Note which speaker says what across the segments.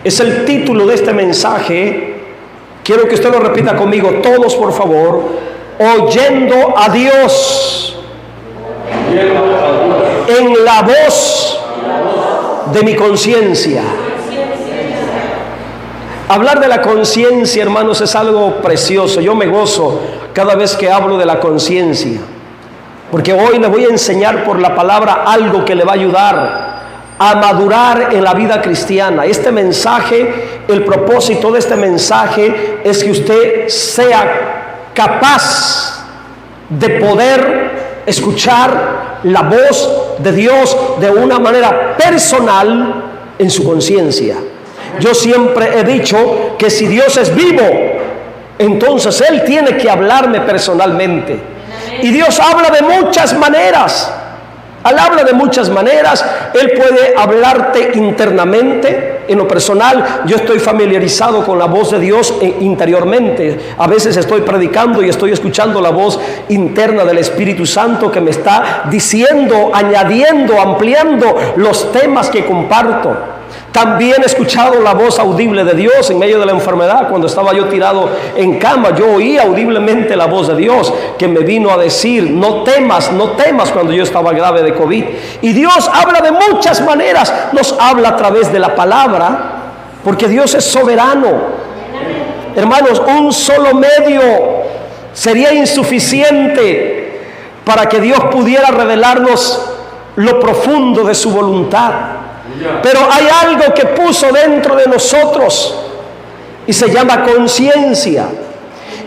Speaker 1: Es el título de este mensaje. Quiero que usted lo repita conmigo, todos por favor. Oyendo a Dios en la voz de mi conciencia. Hablar de la conciencia, hermanos, es algo precioso. Yo me gozo cada vez que hablo de la conciencia, porque hoy le voy a enseñar por la palabra algo que le va a ayudar a madurar en la vida cristiana. Este mensaje, el propósito de este mensaje es que usted sea capaz de poder escuchar la voz de Dios de una manera personal en su conciencia. Yo siempre he dicho que si Dios es vivo, entonces Él tiene que hablarme personalmente. Y Dios habla de muchas maneras. Él habla de muchas maneras. Él puede hablarte internamente, en lo personal. Yo estoy familiarizado con la voz de Dios interiormente. A veces estoy predicando y estoy escuchando la voz interna del Espíritu Santo que me está diciendo, añadiendo, ampliando los temas que comparto. También he escuchado la voz audible de Dios en medio de la enfermedad. Cuando estaba yo tirado en cama, yo oí audiblemente la voz de Dios que me vino a decir, no temas, no temas, cuando yo estaba grave de COVID. Y Dios habla de muchas maneras. Nos habla a través de la palabra, porque Dios es soberano. Hermanos, un solo medio sería insuficiente para que Dios pudiera revelarnos lo profundo de su voluntad. Pero hay algo que puso dentro de nosotros y se llama conciencia.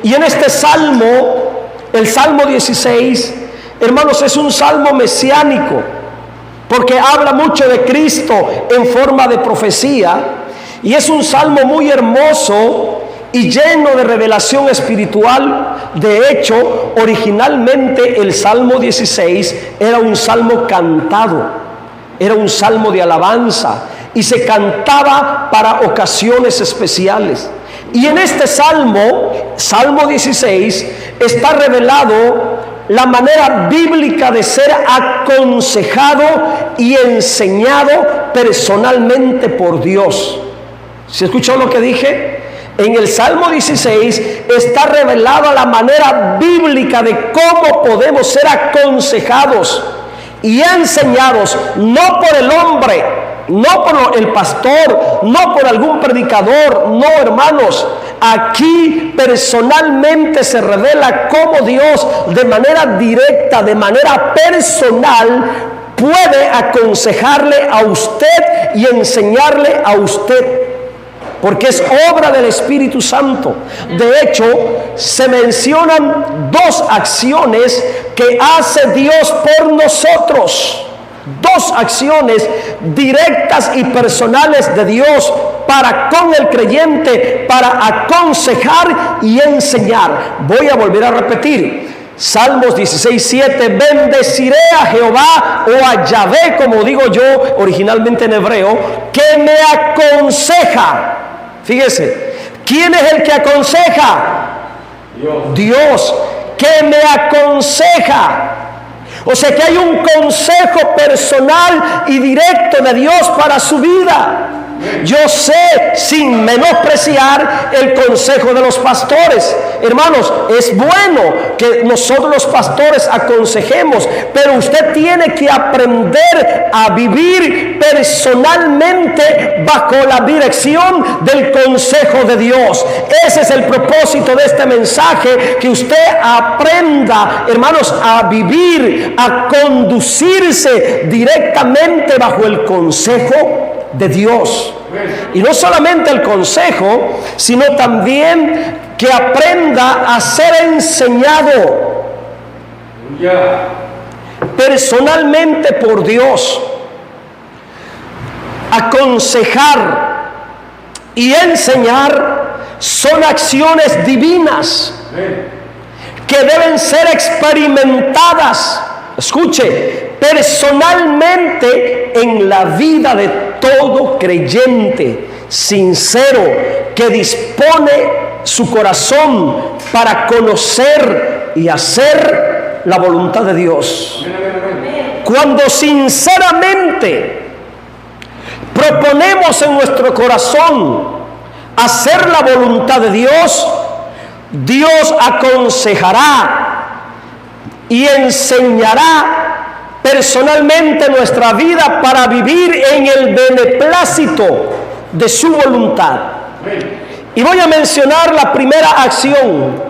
Speaker 1: Y en este salmo, el Salmo 16, hermanos, es un salmo mesiánico, porque habla mucho de Cristo en forma de profecía, y es un salmo muy hermoso y lleno de revelación espiritual. De hecho, originalmente el Salmo 16 era un salmo cantado. Era un salmo de alabanza y se cantaba para ocasiones especiales. Y en este salmo, Salmo 16, está revelado la manera bíblica de ser aconsejado y enseñado personalmente por Dios. ¿Se escuchó lo que dije? En el Salmo 16 está revelada la manera bíblica de cómo podemos ser aconsejados y enseñados, no por el hombre, no por el pastor, no por algún predicador, no, hermanos. Aquí personalmente se revela cómo Dios de manera directa, de manera personal, puede aconsejarle a usted y enseñarle a usted, porque es obra del Espíritu Santo. De hecho, se mencionan dos acciones que hace Dios por nosotros. Dos acciones directas y personales de Dios para con el creyente, para aconsejar y enseñar. Voy a volver a repetir. Salmos 16:7, bendeciré a Jehová, o a Yahvé, como digo yo originalmente en hebreo, que me aconseja. Fíjese, ¿quién es el que aconseja? Dios, que me aconseja. O sea que hay un consejo personal y directo de Dios para su vida. Yo sé, sin menospreciar el consejo de los pastores. Hermanos, es bueno que nosotros los pastores aconsejemos, pero usted tiene que aprender a vivir personalmente bajo la dirección del consejo de Dios. Ese es el propósito de este mensaje, que usted aprenda, hermanos, a vivir, a conducirse directamente bajo el consejo de Dios. Y no solamente el consejo, sino también que aprenda a ser enseñado personalmente por Dios. Aconsejar y enseñar son acciones divinas que deben ser experimentadas, escuche, personalmente en la vida de todo creyente sincero que dispone su corazón para conocer y hacer la voluntad de Dios. Cuando sinceramente proponemos en nuestro corazón hacer la voluntad de Dios, Dios aconsejará y enseñará personalmente nuestra vida para vivir en el beneplácito de su voluntad. Y voy a mencionar la primera acción: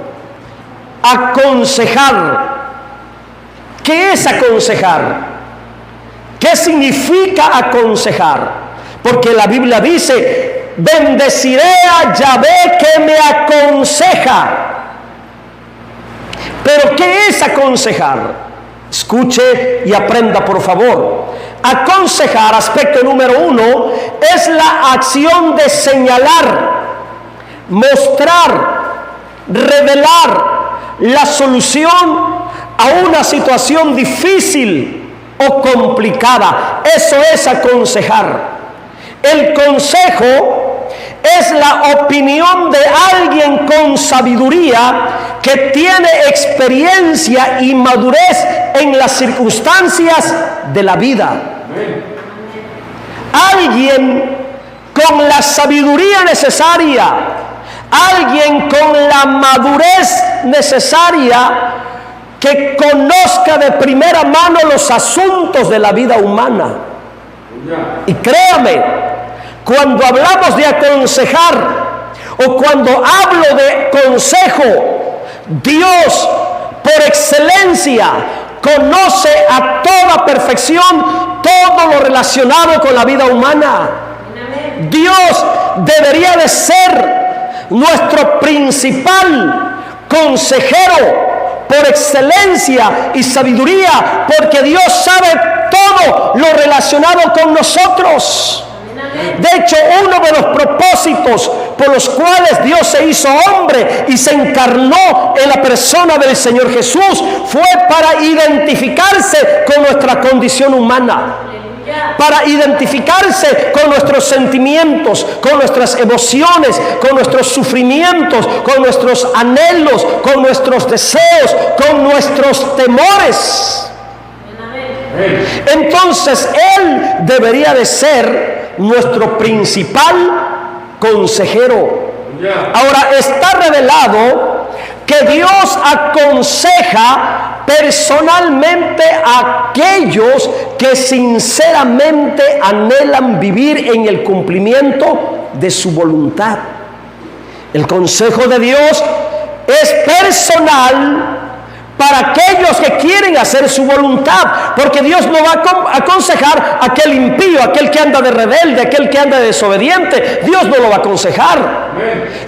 Speaker 1: aconsejar. ¿Qué es aconsejar? ¿Qué significa aconsejar? Porque la Biblia dice: bendeciré a Yahvé que me aconseja. Pero ¿qué es aconsejar? Escuche y aprenda, por favor. Aconsejar, aspecto número 1, es la acción de señalar, mostrar, revelar la solución a una situación difícil o complicada. Eso es aconsejar. El consejo es la opinión de alguien con sabiduría que tiene experiencia y madurez en las circunstancias de la vida. Alguien con la sabiduría necesaria, alguien con la madurez necesaria, que conozca de primera mano los asuntos de la vida humana. Y créame, cuando hablamos de aconsejar o cuando hablo de consejo, Dios por excelencia conoce a toda perfección todo lo relacionado con la vida humana. Dios debería de ser nuestro principal consejero por excelencia y sabiduría, porque Dios sabe todo lo relacionado con nosotros. De hecho, uno de los propósitos por los cuales Dios se hizo hombre y se encarnó en la persona del Señor Jesús fue para identificarse con nuestra condición humana, para identificarse con nuestros sentimientos, con nuestras emociones, con nuestros sufrimientos, con nuestros anhelos, con nuestros deseos, con nuestros temores. Entonces Él debería de ser nuestro principal consejero. Ahora, está revelado que Dios aconseja personalmente a aquellos que sinceramente anhelan vivir en el cumplimiento de su voluntad. El consejo de Dios es personal para aquellos que quieren hacer su voluntad, porque Dios no va a aconsejar a aquel impío, aquel que anda de rebelde, aquel que anda de desobediente. Dios no lo va a aconsejar.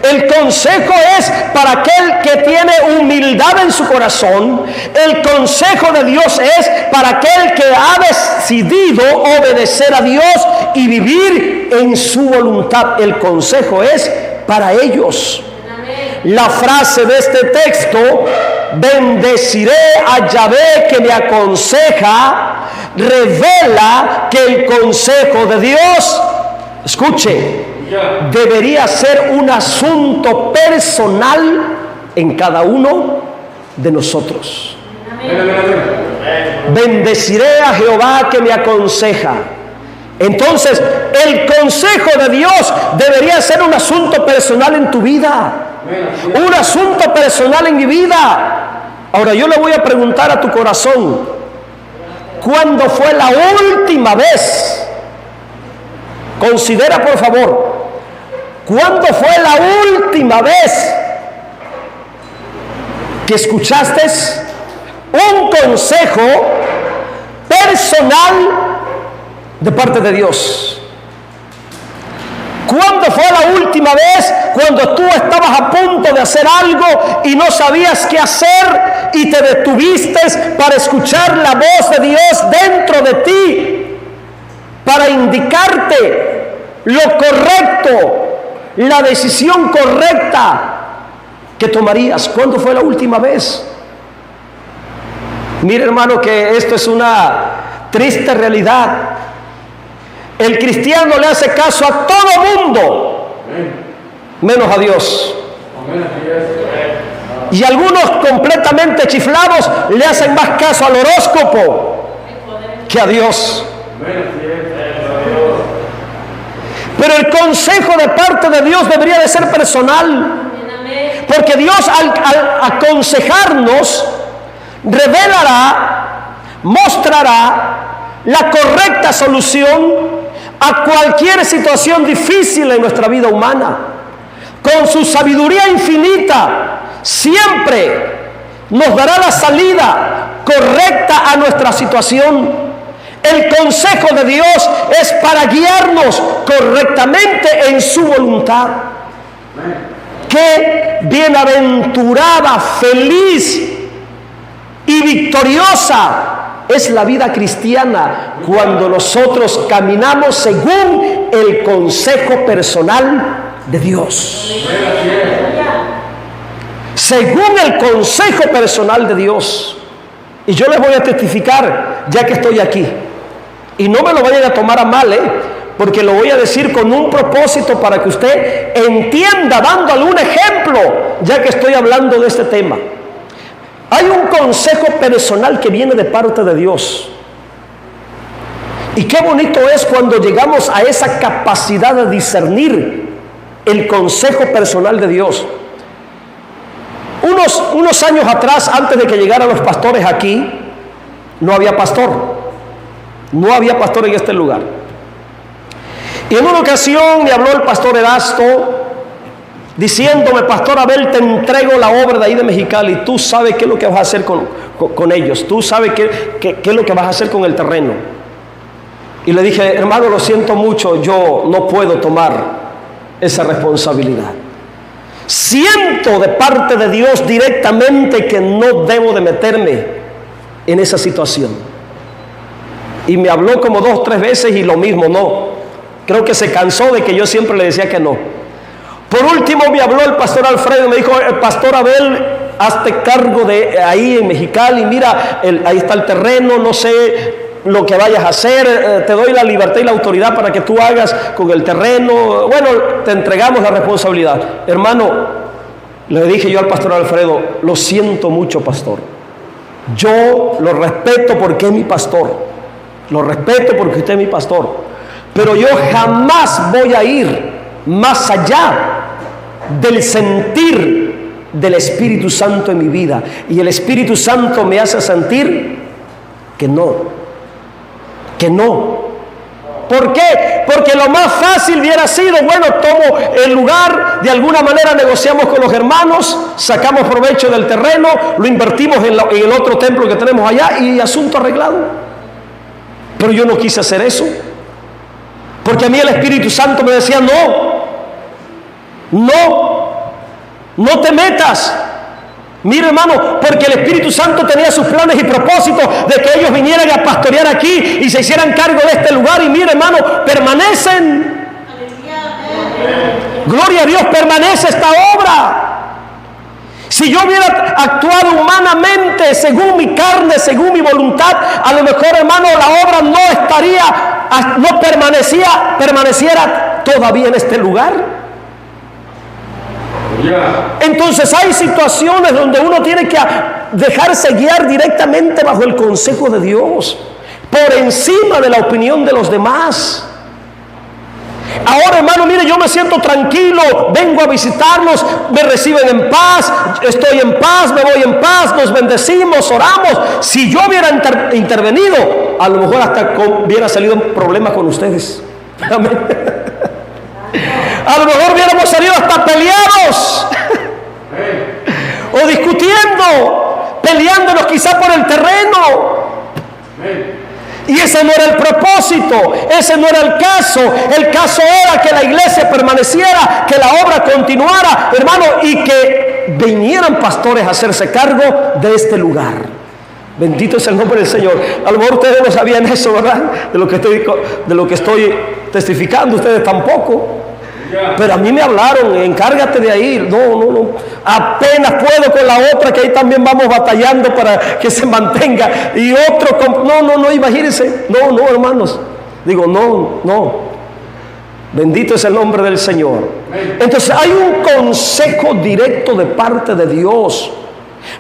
Speaker 1: El consejo es para aquel que tiene humildad en su corazón. El consejo de Dios es para aquel que ha decidido obedecer a Dios y vivir en su voluntad. El consejo es para ellos. La frase de este texto: bendeciré a Yahvé que me aconseja, revela que el consejo de Dios, escuche, debería ser un asunto personal en cada uno de nosotros. Bendeciré a Jehová que me aconseja. Entonces, el consejo de Dios debería ser un asunto personal en tu vida, un asunto personal en mi vida. Ahora, yo le voy a preguntar a tu corazón: ¿cuándo fue la última vez? Considera, por favor, ¿cuándo fue la última vez que escuchaste un consejo personal de parte de Dios? ¿Cuándo fue la última vez cuando tú estabas a punto de hacer algo y no sabías qué hacer y te detuviste para escuchar la voz de Dios dentro de ti, para indicarte lo correcto, la decisión correcta que tomarías? ¿Cuándo fue la última vez? Mire, hermano, que esto es una triste realidad. El cristiano le hace caso a todo mundo, menos a Dios. Y algunos completamente chiflados le hacen más caso al horóscopo que a Dios. Pero el consejo de parte de Dios debería de ser personal. Porque Dios al aconsejarnos revelará, mostrará la correcta solución a cualquier situación difícil en nuestra vida humana. Con su sabiduría infinita siempre nos dará la salida correcta a nuestra situación. El consejo de Dios es para guiarnos correctamente en su voluntad. Qué bienaventurada, feliz y victoriosa es la vida cristiana cuando nosotros caminamos según el consejo personal de Dios. Según el consejo personal de Dios. Y yo les voy a testificar ya que estoy aquí. Y no me lo vayan a tomar a mal, porque lo voy a decir con un propósito para que usted entienda, dando algún ejemplo, ya que estoy hablando de este tema. Hay un consejo personal que viene de parte de Dios. Y qué bonito es cuando llegamos a esa capacidad de discernir el consejo personal de Dios. Unos años atrás, antes de que llegaran los pastores aquí, no había pastor. No había pastor en este lugar. Y en una ocasión me habló el pastor Erasto diciéndome: Pastor Abel, te entrego la obra de ahí de Mexicali. Tú sabes qué es lo que vas a hacer con ellos. Tú sabes qué es lo que vas a hacer con el terreno. Y le dije: hermano, lo siento mucho, yo no puedo tomar esa responsabilidad. Siento de parte de Dios directamente que no debo de meterme en esa situación. Y me habló como 2 o 3 veces y lo mismo, no. Creo que se cansó de que yo siempre le decía que no. Por último me habló el pastor Alfredo y me dijo: el pastor Abel, hazte cargo de ahí en Mexicali, mira, ahí está el terreno, no sé lo que vayas a hacer, te doy la libertad y la autoridad para que tú hagas con el terreno. Bueno, te entregamos la responsabilidad. Hermano, le dije yo al pastor Alfredo: lo siento mucho, pastor. Yo lo respeto porque es mi pastor. Lo respeto porque usted es mi pastor. Pero yo jamás voy a ir más allá del sentir del Espíritu Santo en mi vida. Y el Espíritu Santo me hace sentir que no. Que no. ¿Por qué? Porque lo más fácil hubiera sido: bueno, tomo el lugar, de alguna manera negociamos con los hermanos, sacamos provecho del terreno, lo invertimos en el otro templo que tenemos allá y asunto arreglado. Pero yo no quise hacer eso, porque a mí el Espíritu Santo me decía: no te metas. Mira, hermano, porque el Espíritu Santo tenía sus planes y propósitos de que ellos vinieran a pastorear aquí y se hicieran cargo de este lugar. Y mira, hermano, permanecen. Gloria a Dios, permanece esta obra. Si yo hubiera actuado humanamente, según mi carne, según mi voluntad, a lo mejor, hermano, la obra no permaneciera todavía en este lugar. Entonces hay situaciones donde uno tiene que dejarse guiar directamente bajo el consejo de Dios, por encima de la opinión de los demás. Ahora, hermano, mire, yo me siento tranquilo, vengo a visitarlos, me reciben en paz, estoy en paz, me voy en paz, nos bendecimos, oramos. Si yo hubiera intervenido, a lo mejor hasta hubiera salido un problema con ustedes. Amén. A lo mejor hubiéramos salido hasta peleados o discutiendo, peleándonos quizá por el terreno. Y ese no era el propósito, ese no era el caso. El caso era que la iglesia permaneciera, que la obra continuara, hermano, y que vinieran pastores a hacerse cargo de este lugar. Bendito es el nombre del Señor. A lo mejor ustedes no sabían eso, ¿verdad? De lo que estoy testificando, ustedes tampoco. Pero a mí me hablaron: encárgate de ahí. No, apenas puedo con la otra, que ahí también vamos batallando para que se mantenga. Y otro, no, imagínense. No, hermanos. Digo, no. Bendito es el nombre del Señor. Entonces hay un consejo directo de parte de Dios.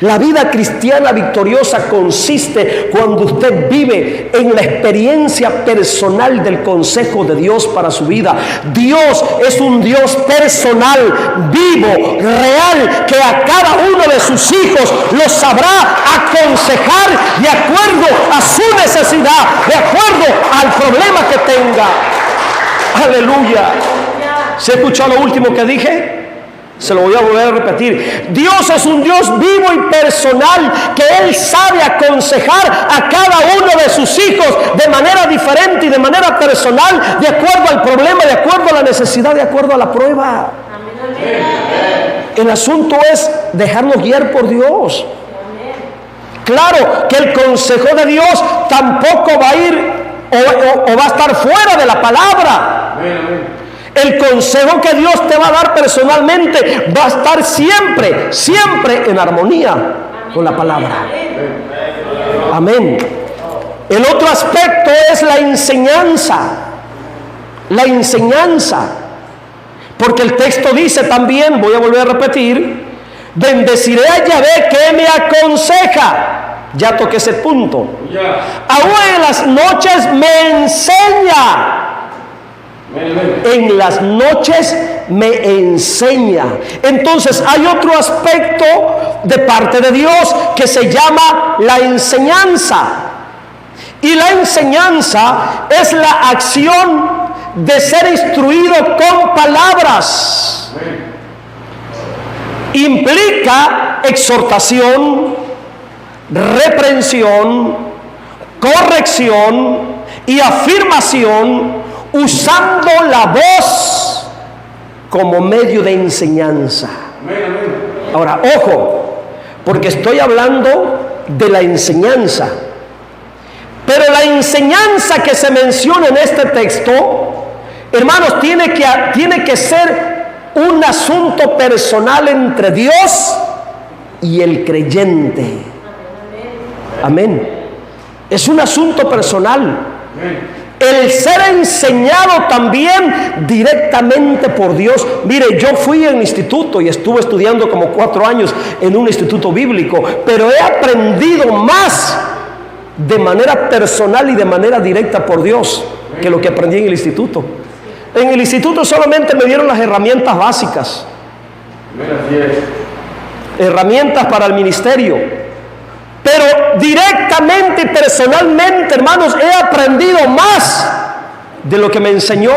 Speaker 1: La vida cristiana victoriosa consiste cuando usted vive en la experiencia personal del consejo de Dios para su vida. Dios es un Dios personal, vivo, real, que a cada uno de sus hijos los sabrá aconsejar de acuerdo a su necesidad, de acuerdo al problema que tenga. Aleluya. ¿Se escuchó lo último que dije? Se lo voy a volver a repetir. Dios es un Dios vivo y personal, que Él sabe aconsejar a cada uno de sus hijos de manera diferente y de manera personal, de acuerdo al problema, de acuerdo a la necesidad, de acuerdo a la prueba. El asunto es dejarnos guiar por Dios. Claro que el consejo de Dios tampoco va a ir o va a estar fuera de la palabra. El consejo que Dios te va a dar personalmente va a estar siempre, siempre en armonía con la palabra. Amén. El otro aspecto es la enseñanza. La enseñanza. Porque el texto dice también, voy a volver a repetir, bendeciré a Yahvé que me aconseja. Ya toqué ese punto. Aún en las noches me enseña. En las noches me enseña. Entonces hay otro aspecto de parte de Dios que se llama la enseñanza. Y la enseñanza es la acción de ser instruido con palabras. Implica exhortación, reprensión, corrección y afirmación, usando la voz como medio de enseñanza. Ahora, ojo, porque estoy hablando de la enseñanza. Pero la enseñanza que se menciona en este texto, hermanos, tiene que ser un asunto personal entre Dios y el creyente. Amén. Es un asunto personal. El ser enseñado también directamente por Dios. Mire, yo fui en instituto y estuve estudiando como 4 años en un instituto bíblico, pero he aprendido más de manera personal y de manera directa por Dios que lo que aprendí en el instituto. En el instituto solamente me dieron las herramientas básicas, herramientas para el ministerio. Pero directamente y personalmente, hermanos, he aprendido más de lo que me enseñó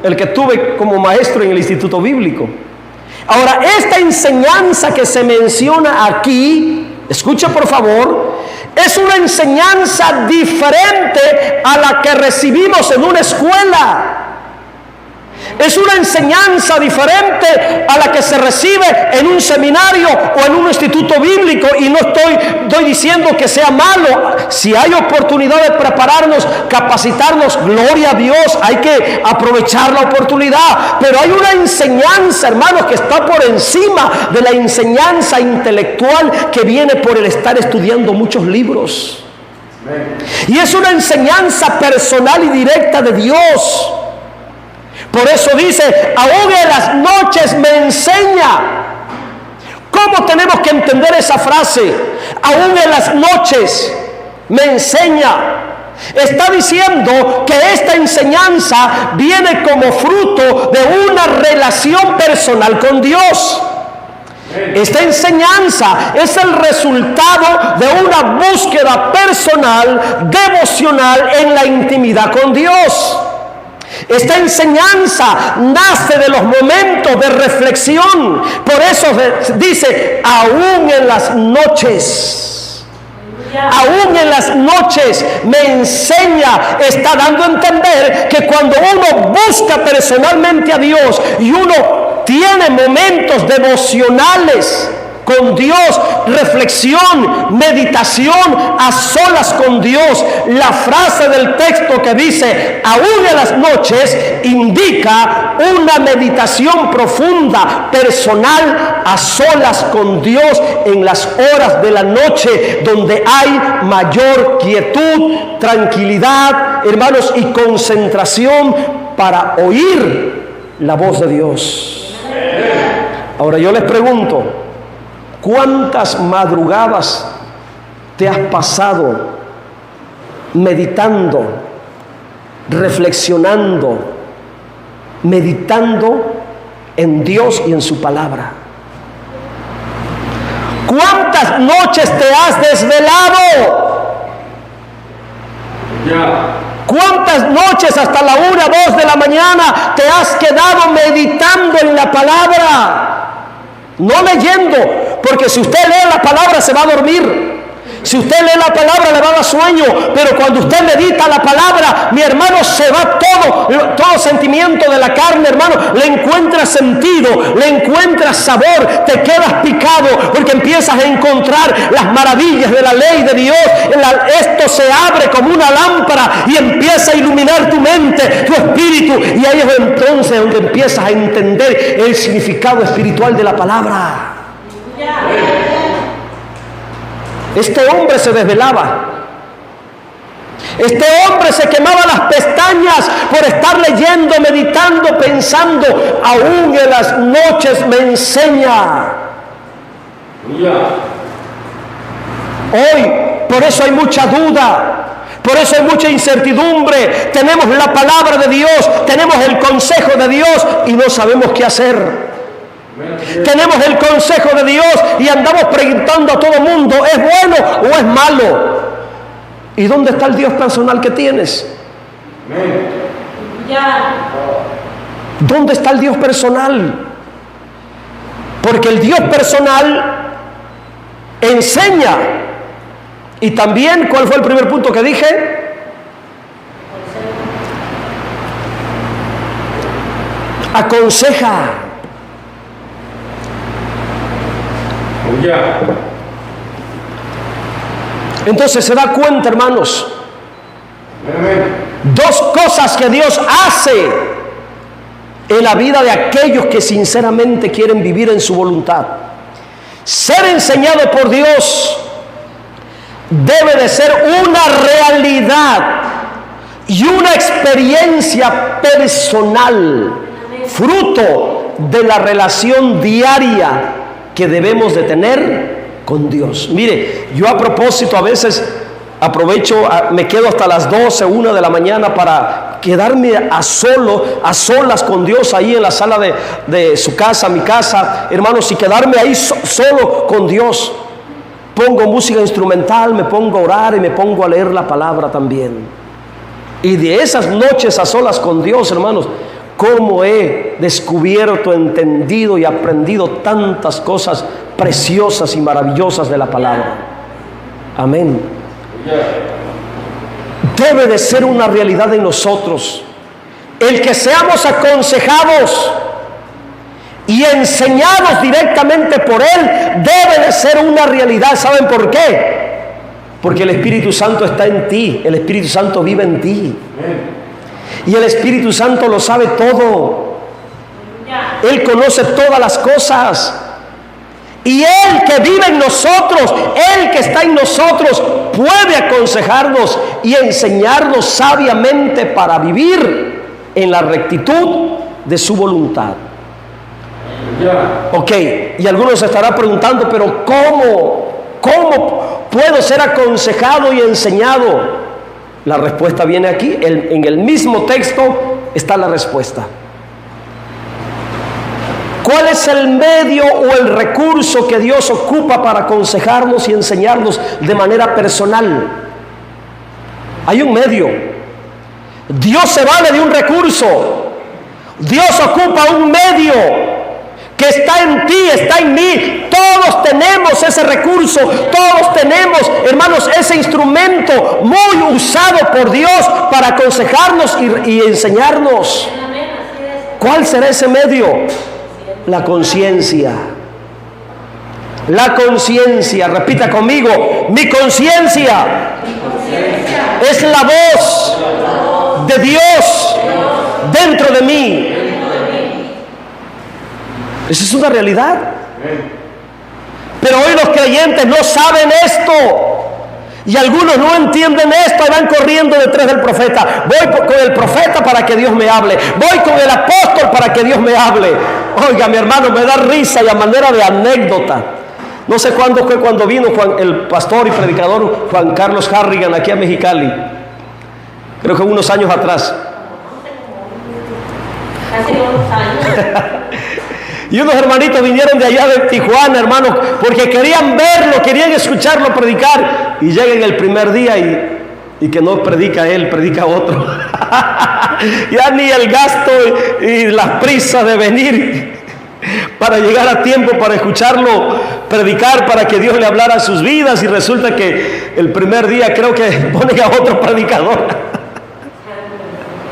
Speaker 1: el que tuve como maestro en el instituto bíblico. Ahora, esta enseñanza que se menciona aquí, escuche por favor, es una enseñanza diferente a la que recibimos en una escuela. Es una enseñanza diferente a la que se recibe en un seminario o en un instituto bíblico. Y no estoy diciendo que sea malo. Si hay oportunidad de prepararnos, capacitarnos, gloria a Dios, hay que aprovechar la oportunidad. Pero hay una enseñanza, hermanos, que está por encima de la enseñanza intelectual que viene por el estar estudiando muchos libros. Y es una enseñanza personal y directa de Dios. Por eso dice, aún en las noches me enseña. ¿Cómo tenemos que entender esa frase? Aún en las noches me enseña. Está diciendo que esta enseñanza viene como fruto de una relación personal con Dios. Esta enseñanza es el resultado de una búsqueda personal, devocional en la intimidad con Dios. Esta enseñanza nace de los momentos de reflexión. Por eso dice, aún en las noches. Aún en las noches me enseña. Está dando a entender que cuando uno busca personalmente a Dios y uno tiene momentos devocionales con Dios, reflexión, meditación a solas con Dios, la frase del texto que dice aún en las noches indica una meditación profunda, personal, a solas con Dios en las horas de la noche, donde hay mayor quietud, tranquilidad, hermanos, y concentración para oír la voz de Dios. Ahora yo les pregunto, ¿Cuántas madrugadas te has pasado meditando, reflexionando, meditando en Dios y en su palabra? ¿Cuántas noches te has desvelado? ¿Cuántas noches hasta la 1, 2 de la mañana te has quedado meditando en la palabra? No leyendo, porque si usted lee la palabra se va a dormir. Si usted lee la palabra le va a dar sueño, pero cuando usted medita la palabra, mi hermano, se va todo sentimiento de la carne, hermano, le encuentra sentido, le encuentra sabor, te quedas picado, porque empiezas a encontrar las maravillas de la ley de Dios. Esto se abre como una lámpara y empieza a iluminar tu mente, tu espíritu, y ahí es entonces donde empiezas a entender el significado espiritual de la palabra. Este hombre se desvelaba. Este hombre se quemaba las pestañas por estar leyendo, meditando, pensando. Aún en las noches me enseña. Hoy, por eso hay mucha duda. Por eso hay mucha incertidumbre. Tenemos la palabra de Dios, tenemos el consejo de Dios y no sabemos qué hacer. Tenemos el consejo de Dios y andamos preguntando a todo el mundo, ¿es bueno o es malo? ¿Y dónde está el Dios personal que tienes? ¿Dónde está el Dios personal? Porque el Dios personal enseña. Y también, ¿cuál fue el primer punto que dije? Aconseja. Entonces se da cuenta, hermanos, dos cosas que Dios hace en la vida de aquellos que sinceramente quieren vivir en su voluntad. Ser enseñado por Dios debe de ser una realidad y una experiencia personal, fruto de la relación diaria que debemos de tener con Dios. Mire, yo a propósito a veces me quedo hasta las 12, 1 de la mañana para quedarme a solas con Dios ahí en la sala de su casa, mi casa, hermanos, y quedarme ahí solo con Dios. Pongo música instrumental, me pongo a orar y me pongo a leer la palabra también. Y de esas noches a solas con Dios, hermanos, cómo he descubierto, entendido y aprendido tantas cosas preciosas y maravillosas de la palabra. Amén. Debe de ser una realidad en nosotros el que seamos aconsejados y enseñados directamente por Él. Debe de ser una realidad. ¿Saben por qué? Porque el Espíritu Santo está en ti, el Espíritu Santo vive en ti. Y el Espíritu Santo lo sabe todo. Él conoce todas las cosas. Y Él que vive en nosotros, Él que está en nosotros, puede aconsejarnos y enseñarnos sabiamente para vivir en la rectitud de su voluntad. Ok, y algunos se estarán preguntando, pero ¿cómo puedo ser aconsejado y enseñado? La respuesta viene aquí, en el mismo texto está la respuesta. ¿Cuál es el medio o el recurso que Dios ocupa para aconsejarnos y enseñarnos de manera personal? Hay un medio. Dios se vale de un recurso. Dios ocupa un medio que está en ti, está en mí. Todos tenemos ese recurso, todos tenemos, hermanos, ese instrumento muy usado por Dios para aconsejarnos y enseñarnos. ¿Cuál será ese medio? La conciencia. La conciencia, repita conmigo, mi conciencia es la voz de Dios dentro de mí. Esa es una realidad. Pero hoy los creyentes no saben esto. Y algunos no entienden esto y van corriendo detrás del profeta. Voy con el profeta para que Dios me hable. Voy con el apóstol para que Dios me hable. Oiga, mi hermano, me da risa y a manera de anécdota. No sé cuándo fue cuando vino el pastor y predicador Juan Carlos Harrigan aquí a Mexicali. Creo que unos años atrás.
Speaker 2: Casi unos años.
Speaker 1: Y unos hermanitos vinieron de allá de Tijuana, hermanos, porque querían verlo, querían escucharlo predicar. Y llegan el primer día y que no predica él, predica otro. Ya ni el gasto y las prisas de venir para llegar a tiempo para escucharlo predicar, para que Dios le hablara a sus vidas. Y resulta que el primer día creo que ponen a otro predicador.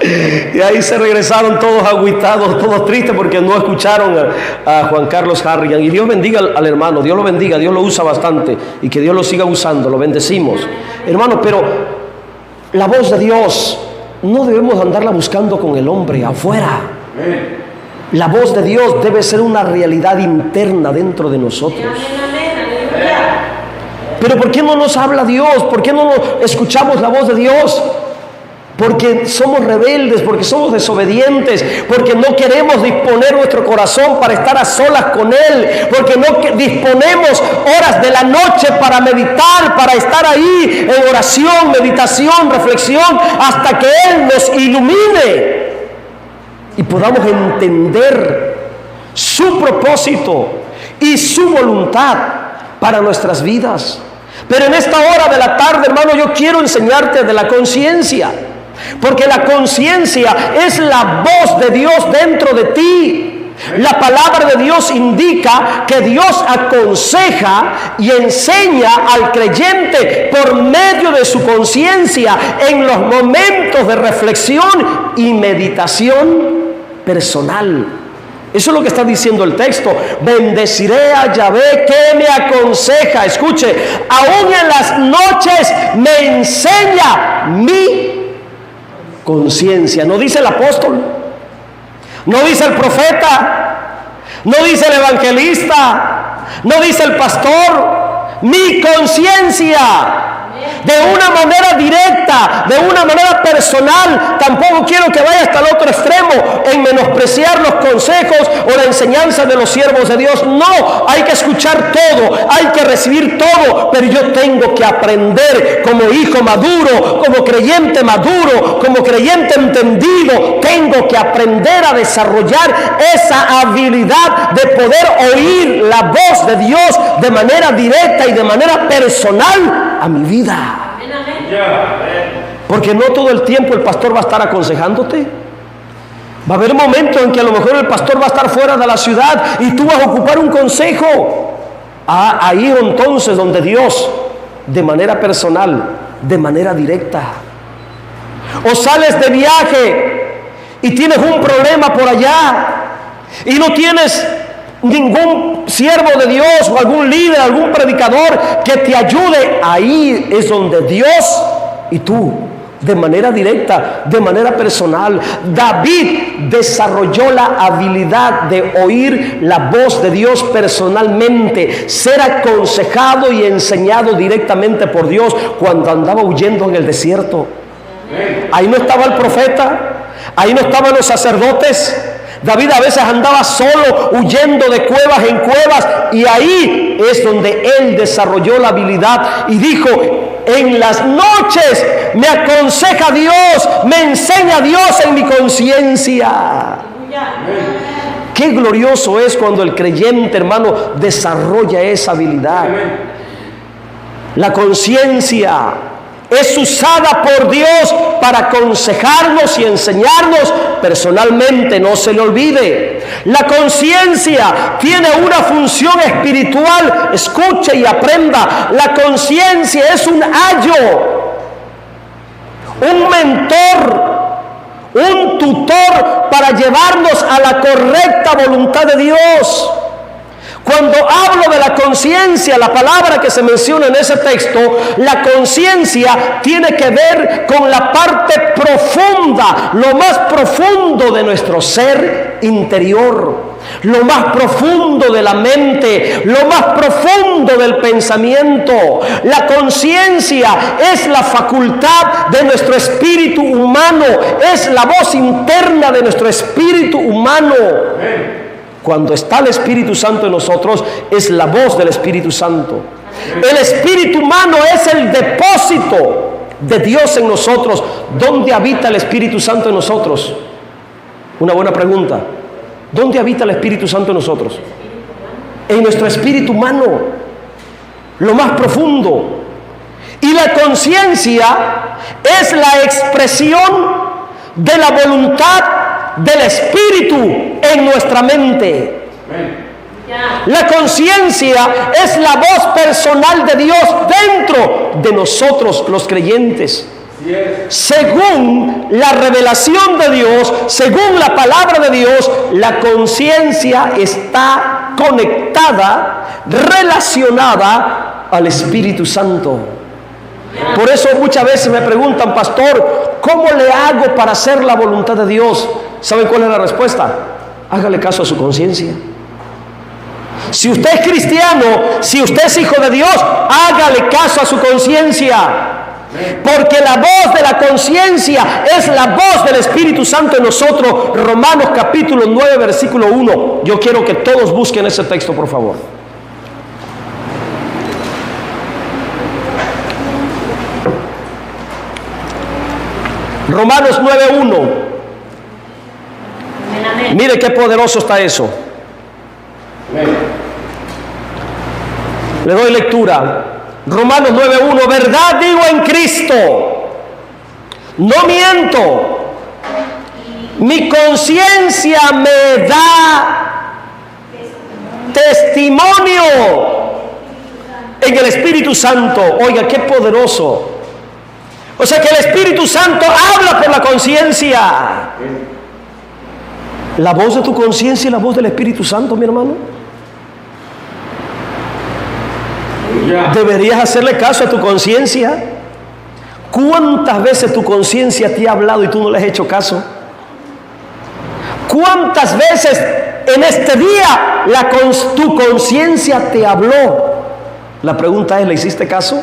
Speaker 1: Y ahí se regresaron todos agüitados, todos tristes porque no escucharon a Juan Carlos Harrigan. Y Dios bendiga al hermano, Dios lo bendiga, Dios lo usa bastante y que Dios lo siga usando, lo bendecimos. Hermano, pero la voz de Dios no debemos andarla buscando con el hombre afuera. La voz de Dios debe ser una realidad interna dentro de nosotros. Pero ¿por qué no nos habla Dios? ¿Por qué no escuchamos la voz de Dios? Porque somos rebeldes, porque somos desobedientes, porque no queremos disponer nuestro corazón para estar a solas con Él, porque no disponemos horas de la noche para meditar, para estar ahí en oración, meditación, reflexión, hasta que Él nos ilumine y podamos entender su propósito y su voluntad para nuestras vidas. Pero en esta hora de la tarde, hermano, yo quiero enseñarte de la conciencia. Porque la conciencia es la voz de Dios dentro de ti. La palabra de Dios indica que Dios aconseja y enseña al creyente por medio de su conciencia en los momentos de reflexión y meditación personal. Eso es lo que está diciendo el texto. Bendeciré a Yahvé que me aconseja. Escuche, aún en las noches me enseña mi conciencia. No dice el apóstol, no dice el profeta, no dice el evangelista, no dice el pastor. Mi conciencia, de una manera directa, de una manera personal. Tampoco quiero que vaya hasta el otro extremo en menospreciar los consejos o la enseñanza de los siervos de Dios. No, hay que escuchar todo, hay que recibir todo, pero yo tengo que aprender como hijo maduro, como creyente maduro, como creyente entendido. Tengo que aprender a desarrollar esa habilidad de poder oír la voz de Dios de manera directa y de manera personal a mi vida. Porque no todo el tiempo el pastor va a estar aconsejándote. Va a haber momentos en que a lo mejor el pastor va a estar fuera de la ciudad y tú vas a ocupar un consejo. Ahí entonces donde Dios, de manera personal, de manera directa. O sales de viaje y tienes un problema por allá y no tienes ningún siervo de Dios o algún líder, algún predicador que te ayude. Ahí es donde Dios y tú, de manera directa, de manera personal. David desarrolló la habilidad de oír la voz de Dios personalmente, ser aconsejado y enseñado directamente por Dios cuando andaba huyendo en el desierto. Ahí no estaba el profeta, ahí no estaban los sacerdotes. David a veces andaba solo, huyendo de cuevas en cuevas, y ahí es donde él desarrolló la habilidad y dijo: en las noches me aconseja Dios, me enseña Dios en mi conciencia. Qué glorioso es cuando el creyente, hermano, desarrolla esa habilidad. La conciencia es usada por Dios para aconsejarnos y enseñarnos personalmente, no se le olvide. La conciencia tiene una función espiritual. Escuche y aprenda. La conciencia es un ayo, un mentor, un tutor para llevarnos a la correcta voluntad de Dios. Cuando hablo de la conciencia, la palabra que se menciona en ese texto, la conciencia tiene que ver con la parte profunda, lo más profundo de nuestro ser interior, lo más profundo de la mente, lo más profundo del pensamiento. La conciencia es la facultad de nuestro espíritu humano, es la voz interna de nuestro espíritu humano. Cuando está el Espíritu Santo en nosotros, es la voz del Espíritu Santo. El espíritu humano es el depósito de Dios en nosotros. ¿Dónde habita el Espíritu Santo en nosotros? Una buena pregunta. ¿Dónde habita el Espíritu Santo en nosotros? En nuestro espíritu humano, lo más profundo. Y la conciencia es la expresión de la voluntad del Espíritu en nuestra mente. La conciencia es la voz personal de Dios dentro de nosotros los creyentes. Según la revelación de Dios, según la palabra de Dios, la conciencia está conectada, relacionada al Espíritu Santo. Por eso muchas veces me preguntan, pastor, ¿cómo le hago para hacer la voluntad de Dios? ¿Saben cuál es la respuesta? Hágale caso a su conciencia. Si usted es cristiano, si usted es hijo de Dios, hágale caso a su conciencia. Porque la voz de la conciencia es la voz del Espíritu Santo en nosotros. Romanos capítulo 9, versículo 1. Yo quiero que todos busquen ese texto, por favor. Romanos 9:1. Mire qué poderoso está eso. Le doy lectura. Romanos 9:1. Verdad digo en Cristo, no miento. Mi conciencia me da testimonio en el Espíritu Santo. Oiga, qué poderoso. O sea que el Espíritu Santo habla por la conciencia. La voz de tu conciencia y la voz del Espíritu Santo, mi hermano. Deberías hacerle caso a tu conciencia. ¿Cuántas veces tu conciencia te ha hablado y tú no le has hecho caso? ¿Cuántas veces en este día tu conciencia te habló? La pregunta es, ¿le hiciste caso?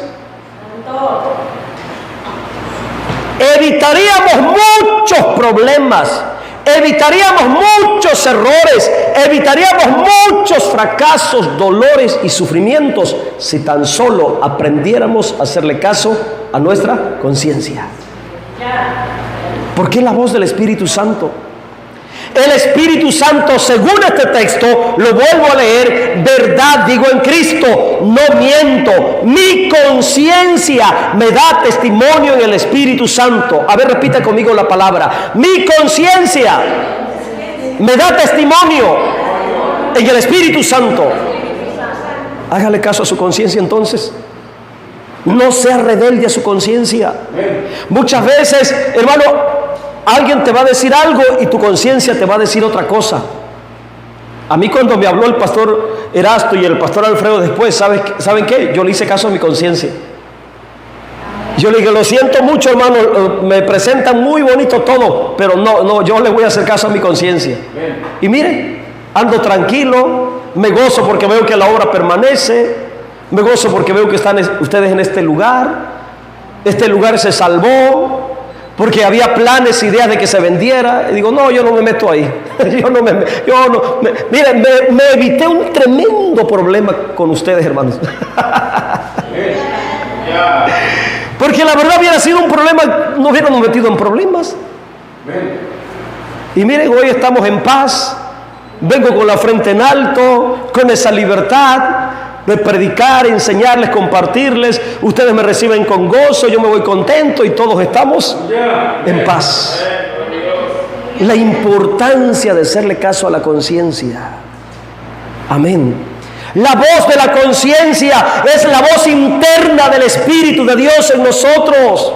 Speaker 1: Evitaríamos muchos problemas, evitaríamos muchos errores, evitaríamos muchos fracasos, dolores y sufrimientos si tan solo aprendiéramos a hacerle caso a nuestra conciencia. Porque es la voz del Espíritu Santo. El Espíritu Santo, según este texto, lo vuelvo a leer, verdad digo en Cristo, no miento. Mi conciencia me da testimonio en el Espíritu Santo. A ver, repita conmigo la palabra. Mi conciencia me da testimonio en el Espíritu Santo. Hágale caso a su conciencia entonces. No sea rebelde a su conciencia. Muchas veces, hermano, alguien te va a decir algo y tu conciencia te va a decir otra cosa. A mí cuando me habló el pastor Erasto y el pastor Alfredo después, ¿saben qué? Yo le hice caso a mi conciencia. Yo le dije, lo siento mucho, hermano, me presentan muy bonito todo, pero no, yo le voy a hacer caso a mi conciencia. Y mire, ando tranquilo, me gozo porque veo que la obra permanece, me gozo porque veo que están ustedes en este lugar se salvó, porque había planes, ideas de que se vendiera. Y digo, no, yo no me meto ahí. Miren, me evité un tremendo problema con ustedes, hermanos. Porque la verdad hubiera sido un problema, no hubiéramos metido en problemas. Y miren, hoy estamos en paz. Vengo con la frente en alto, con esa libertad de predicar, enseñarles, compartirles. Ustedes me reciben con gozo, yo me voy contento y todos estamos en paz. La importancia de hacerle caso a la conciencia. Amén. La voz de la conciencia es la voz interna del Espíritu de Dios en nosotros.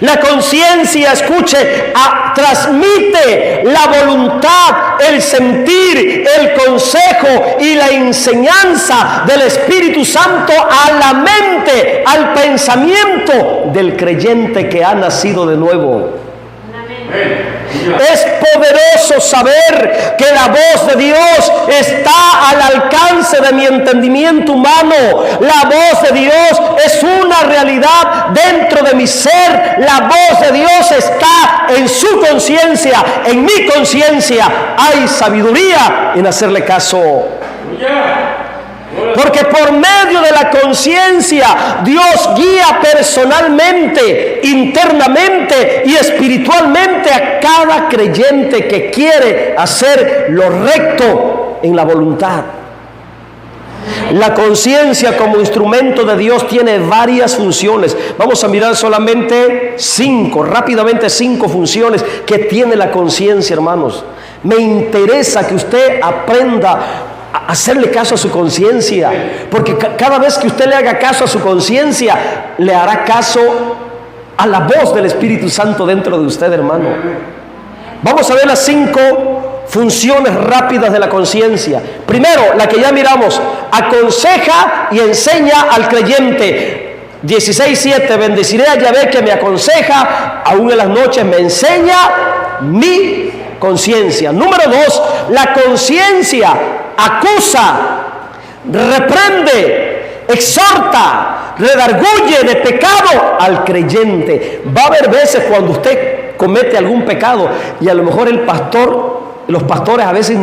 Speaker 1: La conciencia, escuche, transmite la voluntad, el sentir, el consejo y la enseñanza del Espíritu Santo a la mente, al pensamiento del creyente que ha nacido de nuevo. Amén. Es poderoso saber que la voz de Dios está al alcance de mi entendimiento humano. La voz de Dios es una realidad dentro de mi ser. La voz de Dios está en su conciencia, en mi conciencia. Hay sabiduría en hacerle caso. Porque por medio de la conciencia Dios guía personalmente, internamente y espiritualmente a cada creyente que quiere hacer lo recto en la voluntad. La conciencia como instrumento de Dios tiene varias funciones. Vamos a mirar solamente rápidamente cinco funciones que tiene la conciencia, hermanos. Me interesa que usted aprenda a hacerle caso a su conciencia, porque cada vez que usted le haga caso a su conciencia, le hará caso a la voz del Espíritu Santo dentro de usted, hermano. Vamos a ver las 5 funciones rápidas de la conciencia. Primero, la que ya miramos: aconseja y enseña al creyente. 16:7, bendeciré a Yahvé que me aconseja, aún en las noches me enseña mi conciencia. Número 2, la conciencia acusa, reprende, exhorta, redarguye de pecado al creyente. Va a haber veces cuando usted comete algún pecado y a lo mejor los pastores a veces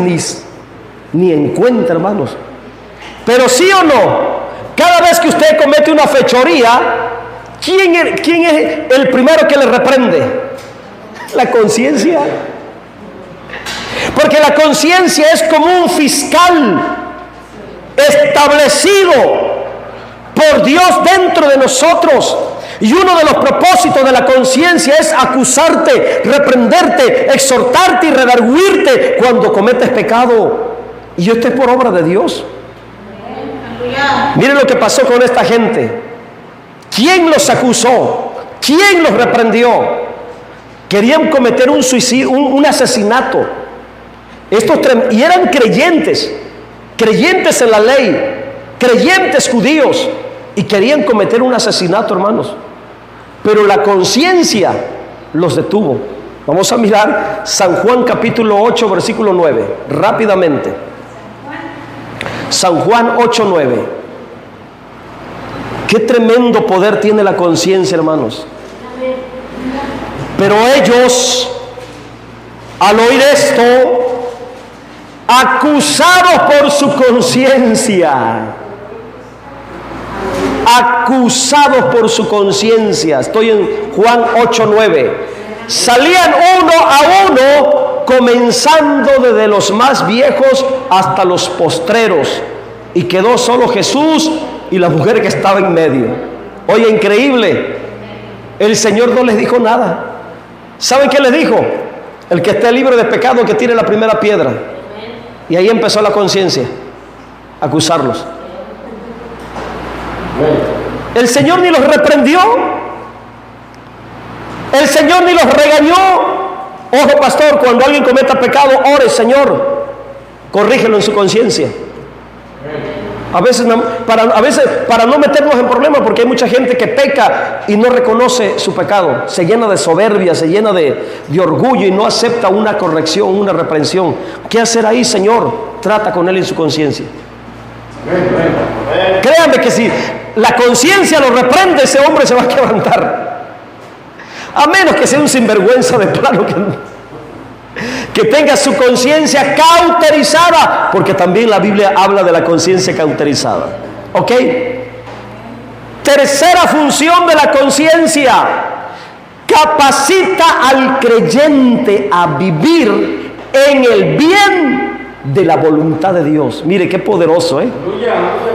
Speaker 1: ni en cuenta, hermanos. Pero sí o no, cada vez que usted comete una fechoría, ¿quién es el primero que le reprende? La conciencia. Porque la conciencia es como un fiscal establecido por Dios dentro de nosotros. Y uno de los propósitos de la conciencia es acusarte, reprenderte, exhortarte y redarguirte cuando cometes pecado. Y esto es por obra de Dios. Miren lo que pasó con esta gente. ¿Quién los acusó? ¿Quién los reprendió? Querían cometer un suicidio, un asesinato. Y eran creyentes en la ley, creyentes judíos, y querían cometer un asesinato, hermanos. Pero la conciencia los detuvo. Vamos a mirar San Juan capítulo 8, versículo 9, rápidamente. San Juan 8:9. Qué tremendo poder tiene la conciencia, hermanos. Pero ellos, al oír esto, acusados por su conciencia, estoy en Juan 8:9, salían uno a uno, comenzando desde los más viejos hasta los postreros, y quedó solo Jesús y la mujer que estaba en medio. Oye, increíble, el Señor no les dijo nada. ¿Saben qué les dijo? El que esté libre de pecado, que tire la primera piedra. Y ahí empezó la conciencia a acusarlos. El Señor ni los reprendió, el Señor ni los regañó. Ojo, pastor, cuando alguien cometa pecado, ore: Señor, corrígelo en su conciencia. A veces para no meternos en problemas, porque hay mucha gente que peca y no reconoce su pecado, se llena de soberbia, se llena de orgullo y no acepta una corrección, una reprensión. ¿Qué hacer ahí, Señor? Trata con él en su conciencia. Créanme que si la conciencia lo reprende, ese hombre se va a quebrantar, a menos que sea un sinvergüenza de plano, que tenga su conciencia cauterizada, porque también la Biblia habla de la conciencia cauterizada. ¿Ok? Tercera función de la conciencia: capacita al creyente a vivir en el bien de la voluntad de Dios. Mire qué poderoso, ¿eh?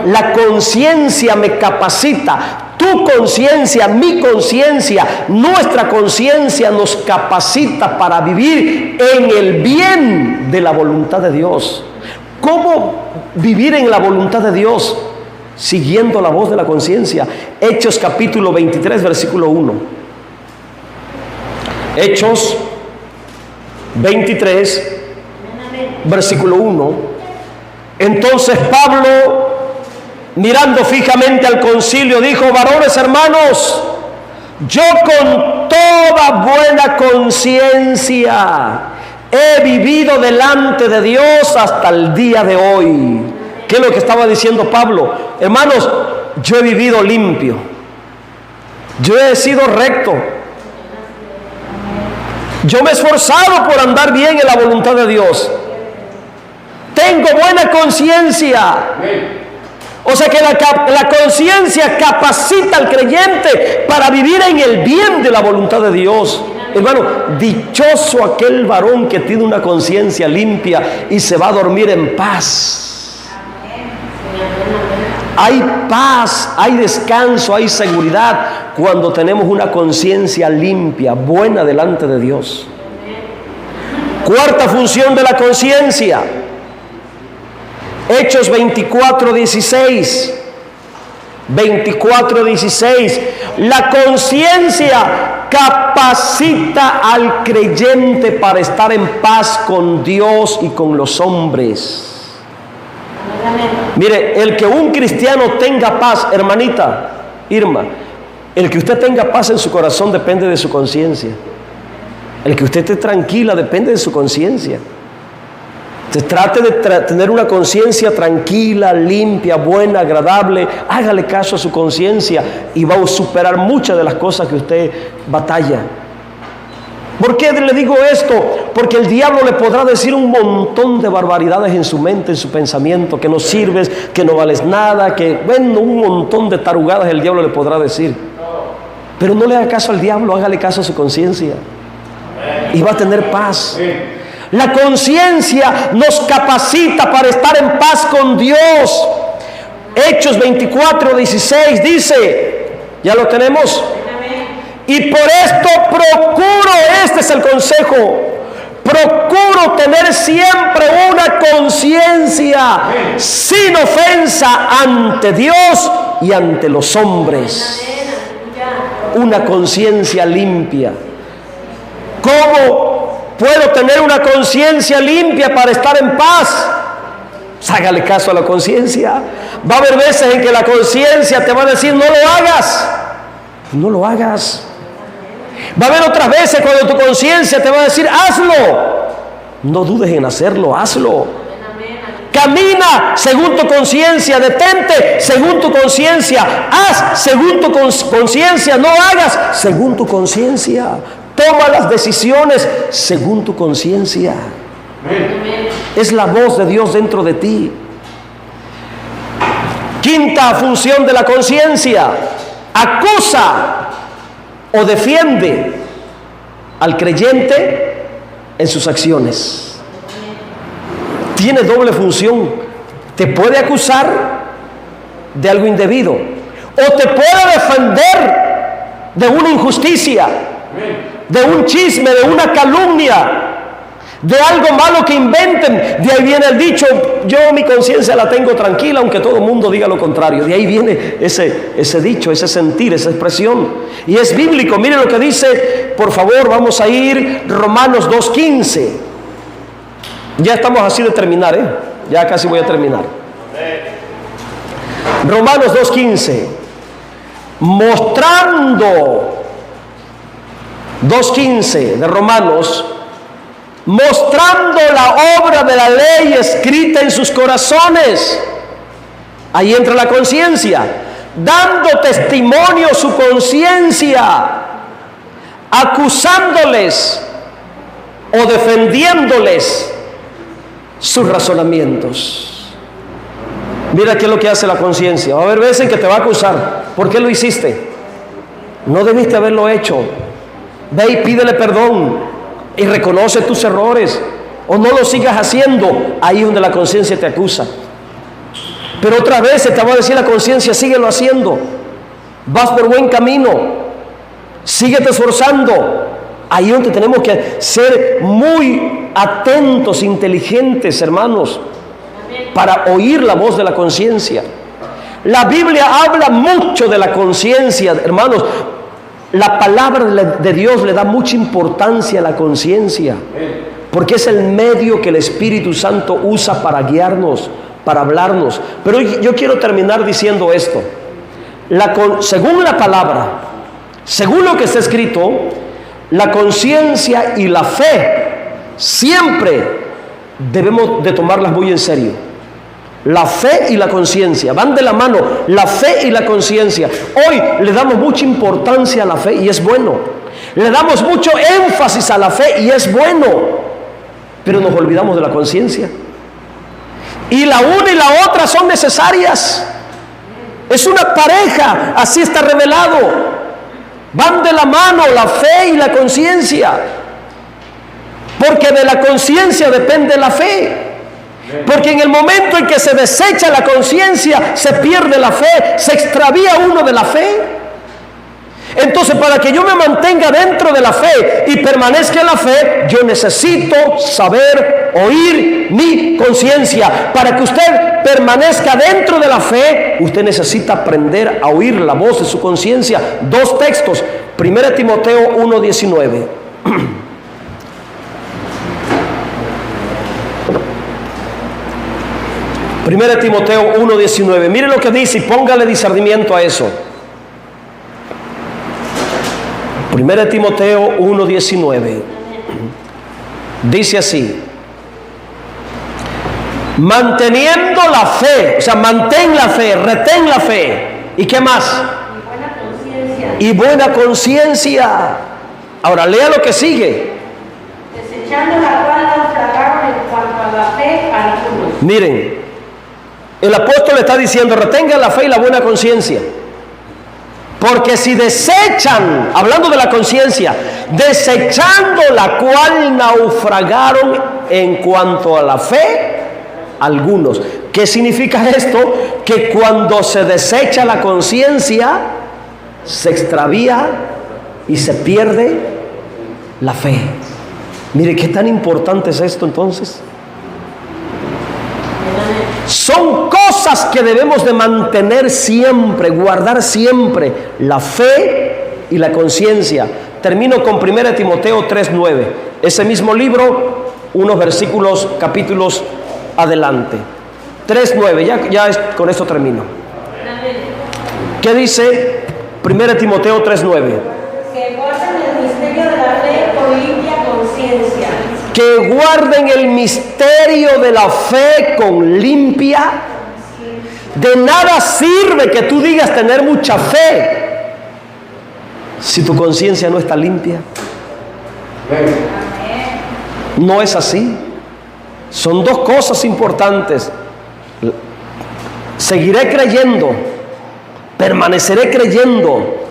Speaker 1: La conciencia me capacita. Tu conciencia, mi conciencia, nuestra conciencia nos capacita para vivir en el bien de la voluntad de Dios. ¿Cómo vivir en la voluntad de Dios? Siguiendo la voz de la conciencia. Hechos capítulo 23, versículo 1. Hechos 23, versículo 1. Entonces Pablo, mirando fijamente al concilio, dijo: varones hermanos, yo con toda buena conciencia he vivido delante de Dios hasta el día de hoy. ¿Qué es lo que estaba diciendo Pablo? Hermanos, yo he vivido limpio. Yo he sido recto. Yo me he esforzado por andar bien en la voluntad de Dios. Tengo buena conciencia. O sea que la conciencia capacita al creyente para vivir en el bien de la voluntad de Dios. Hermano, dichoso aquel varón que tiene una conciencia limpia y se va a dormir en paz. Hay paz, hay descanso, hay seguridad cuando tenemos una conciencia limpia, buena delante de Dios. Cuarta función de la conciencia. Hechos 24:16. 24:16. La conciencia capacita al creyente para estar en paz con Dios y con los hombres. Mire, el que un cristiano tenga paz, hermanita Irma, el que usted tenga paz en su corazón depende de su conciencia. El que usted esté tranquila depende de su conciencia. Usted trate de tener una conciencia tranquila, limpia, buena, agradable. Hágale caso a su conciencia y va a superar muchas de las cosas que usted batalla. ¿Por qué le digo esto? Porque el diablo le podrá decir un montón de barbaridades en su mente, en su pensamiento, que no sirves, que no vales nada, que bueno, un montón de tarugadas el diablo le podrá decir. Pero no le haga caso al diablo, hágale caso a su conciencia y va a tener paz. La conciencia nos capacita para estar en paz con Dios. Hechos 24:16 dice, ¿ya lo tenemos? Y por esto procuro, este es el consejo, procuro tener siempre una conciencia sin ofensa ante Dios y ante los hombres. Una conciencia limpia. ¿Cómo puedo tener una conciencia limpia para estar en paz? Hágale caso a la conciencia. Va a haber veces en que la conciencia te va a decir, no lo hagas. No lo hagas. Va a haber otras veces cuando tu conciencia te va a decir, hazlo. No dudes en hacerlo, hazlo. Camina según tu conciencia, detente según tu conciencia, haz según tu conciencia, no hagas según tu conciencia. Toma las decisiones según tu conciencia. Es la voz de Dios dentro de ti. Quinta función de la conciencia: acusa o defiende al creyente en sus acciones. Tiene doble función. Te puede acusar de algo indebido o te puede defender de una injusticia, de un chisme, de una calumnia, de algo malo que inventen. De ahí viene el dicho, yo mi conciencia la tengo tranquila aunque todo el mundo diga lo contrario. De ahí viene ese dicho, ese sentir, esa expresión, y es bíblico. Miren lo que dice, por favor, vamos a ir Romanos 2:15. Ya estamos así de terminar, ya casi voy a terminar. Romanos 2:15, mostrando, 2:15 de Romanos, mostrando la obra de la ley escrita en sus corazones. Ahí entra la conciencia, dando testimonio su conciencia, acusándoles o defendiéndoles sus razonamientos. Mira qué es lo que hace la conciencia. Va a haber veces en que te va a acusar. ¿Por qué lo hiciste? No debiste haberlo hecho. Ve y pídele perdón y reconoce tus errores, o no lo sigas haciendo. Ahí es donde la conciencia te acusa. Pero otras veces te va a decir la conciencia, síguelo haciendo, vas por buen camino, síguete esforzando. Ahí es donde tenemos que ser muy atentos, inteligentes, hermanos, para oír la voz de la conciencia. La Biblia habla mucho de la conciencia, hermanos. La palabra de Dios le da mucha importancia a la conciencia, porque es el medio que el Espíritu Santo usa para guiarnos, para hablarnos. Pero yo quiero terminar diciendo esto. Según la palabra, Según lo que está escrito, la conciencia y la fe siempre debemos de tomarlas muy en serio. La fe y la conciencia van de la mano, la fe y la conciencia. Hoy le damos mucha importancia a la fe y es bueno. Le damos mucho énfasis a la fe y es bueno, pero nos olvidamos de la conciencia. Y la una y la otra son necesarias. Es una pareja, así está revelado. Van de la mano la fe y la conciencia, porque de la conciencia depende la fe. Porque en el momento en que se desecha la conciencia, se pierde la fe, se extravía uno de la fe. Entonces, para que yo me mantenga dentro de la fe y permanezca en la fe, yo necesito saber oír mi conciencia. Para que usted permanezca dentro de la fe, usted necesita aprender a oír la voz de su conciencia. Dos textos, 1 Timoteo 1:19. 1 Timoteo 1:19. Mire lo que dice y póngale discernimiento a eso. 1 Timoteo 1:19. Dice así: manteniendo la fe, o sea, mantén la fe, retén la fe. ¿Y qué más? Y buena conciencia. Ahora lea lo que sigue.
Speaker 2: Desechando la cual naufragaron en cuanto a la fe algunos.
Speaker 1: Miren, el apóstol está diciendo: retengan la fe y la buena conciencia. Porque si desechan, hablando de la conciencia, desechando la cual naufragaron en cuanto a la fe, algunos. ¿Qué significa esto? Que cuando se desecha la conciencia, se extravía y se pierde la fe. Mire, qué tan importante es esto entonces. Son cosas que debemos de mantener siempre, guardar siempre: la fe y la conciencia. Termino con 1 Timoteo 3:9. Ese mismo libro, unos versículos, capítulos adelante. 3:9, ya con esto termino. ¿Qué dice 1 Timoteo 3:9?
Speaker 2: Que guarden el misterio de la fe con limpia conciencia.
Speaker 1: Que guarden el misterio de la fe con limpia. De nada sirve que tú digas tener mucha fe si tu conciencia no está limpia. No es así. Son dos cosas importantes. Seguiré creyendo, permaneceré creyendo,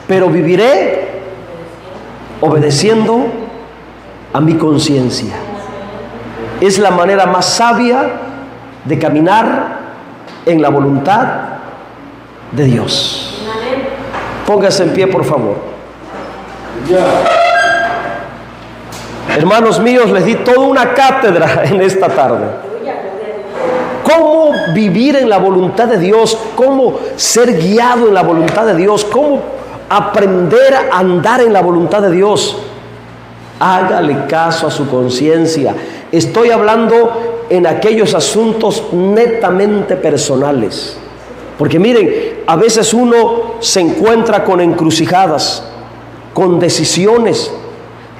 Speaker 1: pero viviré obedeciendo a mi conciencia. Es la manera más sabia de caminar en la voluntad de Dios. Póngase en pie, por favor. Hermanos míos, les di toda una cátedra en esta tarde. Cómo vivir en la voluntad de Dios, cómo ser guiado en la voluntad de Dios, cómo aprender a andar en la voluntad de Dios. Hágale caso a su conciencia. Estoy hablando en aquellos asuntos netamente personales. Porque miren, a veces uno se encuentra con encrucijadas, con decisiones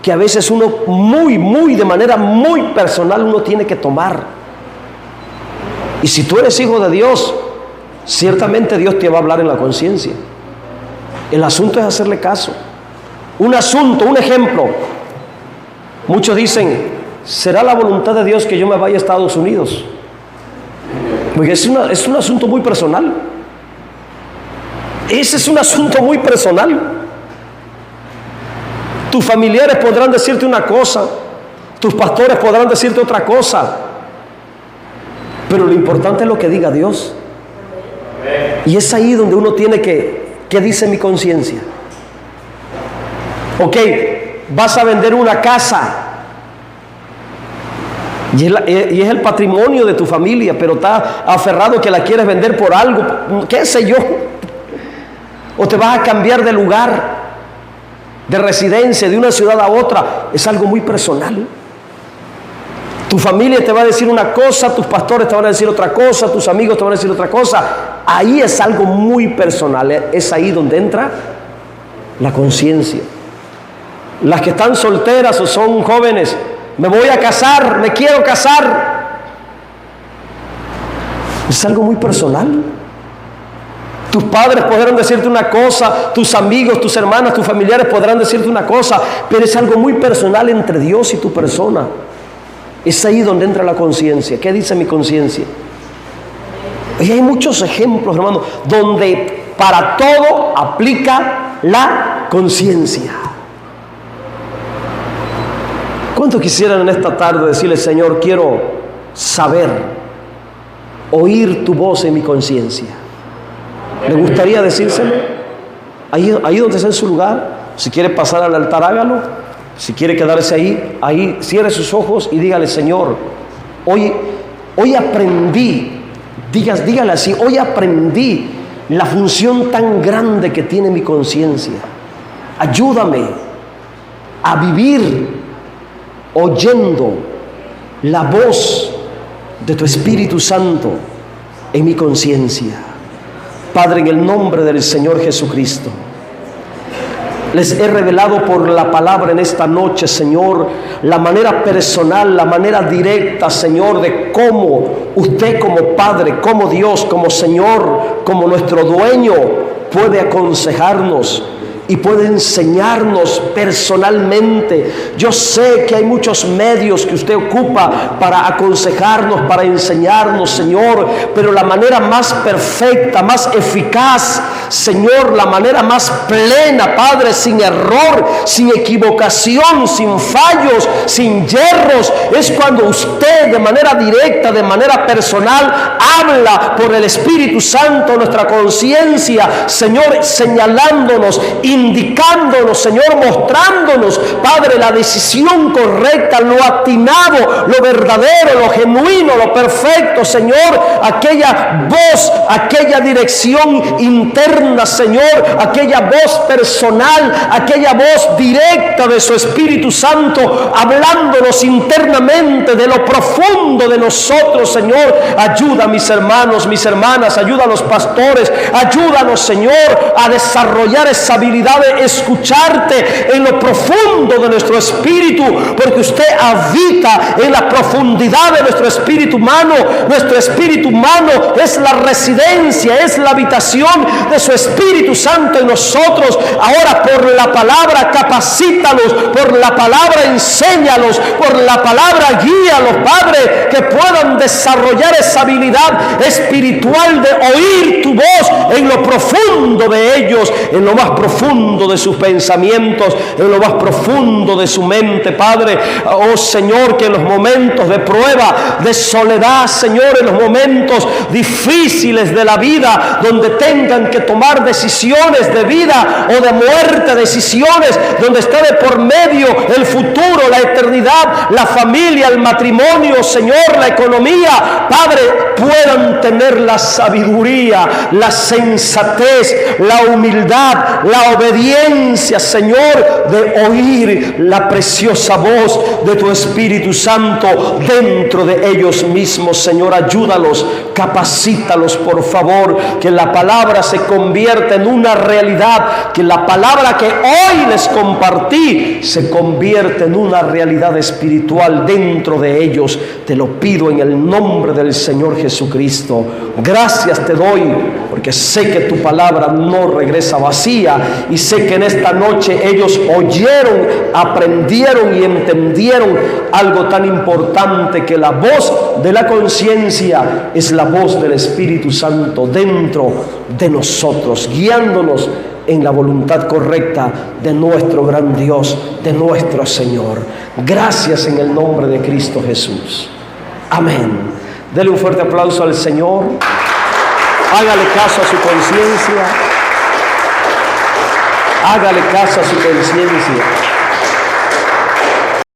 Speaker 1: que a veces uno de manera muy personal uno tiene que tomar. Y si tú eres hijo de Dios, ciertamente Dios te va a hablar en la conciencia. El asunto es hacerle caso. Un ejemplo. Muchos dicen: ¿será la voluntad de Dios que yo me vaya a Estados Unidos? Porque es un asunto muy personal. Ese es un asunto muy personal. Tus familiares podrán decirte una cosa, tus pastores podrán decirte otra cosa, pero lo importante es lo que diga Dios. Y es ahí donde uno tiene ¿qué dice mi conciencia? Ok, vas a vender una casa y es el patrimonio de tu familia, pero estás aferrado que la quieres vender por algo, qué sé yo. O te vas a cambiar de lugar, de residencia, de una ciudad a otra. Es algo muy personal. Tu familia te va a decir una cosa, tus pastores te van a decir otra cosa, tus amigos te van a decir otra cosa. Ahí es algo muy personal. Es ahí donde entra La conciencia. Las que están solteras o son jóvenes, me voy a casar, me quiero casar. Es algo muy personal. Tus padres podrán decirte una cosa, tus amigos, tus hermanas, tus familiares podrán decirte una cosa, pero es algo muy personal entre Dios y tu persona. Es ahí donde entra la conciencia. ¿Qué dice mi conciencia? Y hay muchos ejemplos, hermano, donde para todo aplica la conciencia. ¿Cuántos quisieran en esta tarde decirle, Señor, quiero saber, oír tu voz en mi conciencia? ¿Le gustaría decírselo? Ahí donde está en su lugar. Si quiere pasar al altar, hágalo. Si quiere quedarse ahí cierre sus ojos y dígale, Señor, hoy aprendí, dígale así, hoy aprendí la función tan grande que tiene mi conciencia. Ayúdame a vivir oyendo la voz de tu Espíritu Santo en mi conciencia. Padre, en el nombre del Señor Jesucristo, les he revelado por la palabra en esta noche, Señor, la manera personal, la manera directa, Señor, de cómo usted como Padre, como Dios, como Señor, como nuestro dueño, puede aconsejarnos y puede enseñarnos personalmente. Yo sé que hay muchos medios que usted ocupa para aconsejarnos, para enseñarnos, Señor, pero la manera más perfecta, más eficaz, Señor, la manera más plena, Padre, sin error, sin equivocación, sin fallos, sin yerros, es cuando usted de manera directa, de manera personal, habla por el Espíritu Santo nuestra conciencia, Señor, señalándonos, indicándonos, Señor, mostrándonos, Padre, la decisión correcta, lo atinado, lo verdadero, lo genuino, lo perfecto, Señor, aquella voz, aquella dirección interna, Señor, aquella voz personal, aquella voz directa de su Espíritu Santo, hablándonos internamente de lo profundo de nosotros, Señor. Ayuda a mis hermanos, mis hermanas, ayuda a los pastores, ayúdanos, Señor, a desarrollar esa habilidad de escucharte en lo profundo de nuestro espíritu, porque usted habita en la profundidad de nuestro espíritu humano. Nuestro espíritu humano es la residencia, es la habitación de su Espíritu Santo en nosotros. Ahora, por la palabra capacítalos, por la palabra enséñalos, por la palabra guíalos, Padre, que puedan desarrollar esa habilidad espiritual de oír tu voz en lo profundo de ellos, en lo más profundo de sus pensamientos, en lo más profundo de su mente, Padre. Oh Señor, que en los momentos de prueba, de soledad, Señor, en los momentos difíciles de la vida, donde tengan que tomar decisiones de vida o de muerte, decisiones donde está de por medio el futuro, la eternidad, la familia, el matrimonio, Señor, la economía, Padre, puedan tener la sabiduría, la sensatez, la humildad, la obediencia, Señor, de oír la preciosa voz de tu Espíritu Santo dentro de ellos mismos. Señor, ayúdalos, capacítalos, por favor, que la palabra se convierta en una realidad, que la palabra que hoy les compartí se convierta en una realidad espiritual dentro de ellos. Te lo pido en el nombre del Señor Jesucristo. Gracias te doy, porque sé que tu palabra no regresa vacía, y sé que en esta noche ellos oyeron, aprendieron y entendieron algo tan importante, que la voz de la conciencia es la voz del Espíritu Santo dentro de nosotros, guiándonos en la voluntad correcta de nuestro gran Dios, de nuestro Señor. Gracias en el nombre de Cristo Jesús. Amén. Dele un fuerte aplauso al Señor. Hágale caso a su conciencia. Hágale caso a su conciencia.